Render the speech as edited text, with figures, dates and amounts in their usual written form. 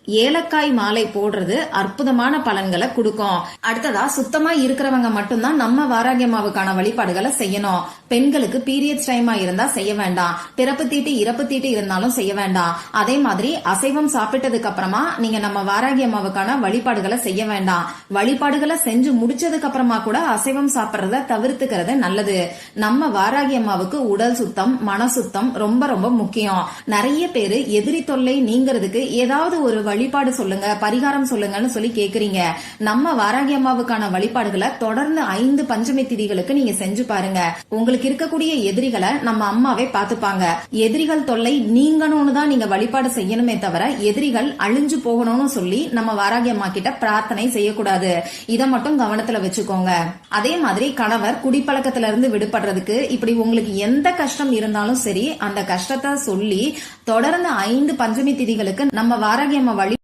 ஏலக்காய் மாலை போடுறது அற்புதமான பலன்களை கொடுக்கும். அடுத்ததா சுத்தமா இருக்கிறவங்க மட்டும்தான் நம்ம வாராகியம்மாவுக்கான வழிபாடுகளை செய்யணும். பெண்களுக்கு பீரியட்ஸ் டைமா இருந்தா செய்ய வேண்டாம். பிறப்பு தீட்டு இறப்பு தீட்டு இருந்தாலும் செய்ய வேண்டாம். அதே மாதிரி அசைவம் சாப்பிட்டதுக்கு அப்புறமா நீங்க நம்ம வாராகியம்மாவுக்கான வழிபாடுகளை செய்ய வேண்டாம். வழிபாடுகளை செஞ்சு முடிச்சதுக்கு அப்புறமா கூட அசைவம் சாப்பிடுறத தவிர்த்துக்கிறது நல்லது. நம்ம வாராகியம்மாவுக்கு உடல் சுத்தம், மன சுத்தம் ரொம்ப ரொம்ப முக்கியம். நிறைய பேரு எதிரி தொல்லை நீங்கிறதுக்கு ஏதாவது ஒரு வழிபாடு சொல்லுங்க, பரிகாரம் சொல்லுங்கன்னு சொல்லி கேக்குறீங்க. நம்ம வாராகியம்மாவுக்கான வழிபாடுகளை தொடர்ந்து 5 பஞ்சமி திதிகளுக்கு நீங்க செஞ்சு பாருங்க. உங்களுக்கு இருக்கக்கூடிய எதிரிகளை நம்ம அம்மாவே பாத்துப்பாங்க. எதிரிகள் தொல்லை நீங்கணும்னு தான் நீங்க வழிபாடு செய்யணுமே தவிர எதிரிகள் அழிஞ்சு போகணும்னு சொல்லி நம்ம வாராகியம்மா கிட்ட பிரார்த்தனை செய்யக்கூடாது. இத மட்டும் கவனத்துல வச்சுக்கோங்க. அதே மாதிரி கணவர் குடிப்பழக்கத்துல இருந்து விடுபடுறதுக்கு இப்படி உங்களுக்கு எந்த கஷ்டம் இருந்தாலும் சரி அந்த கஷ்டத்தை சொல்லி தொடர்ந்து 5 பஞ்சமி திதிகளுக்கு நம்ம வாராகியம்மா வழி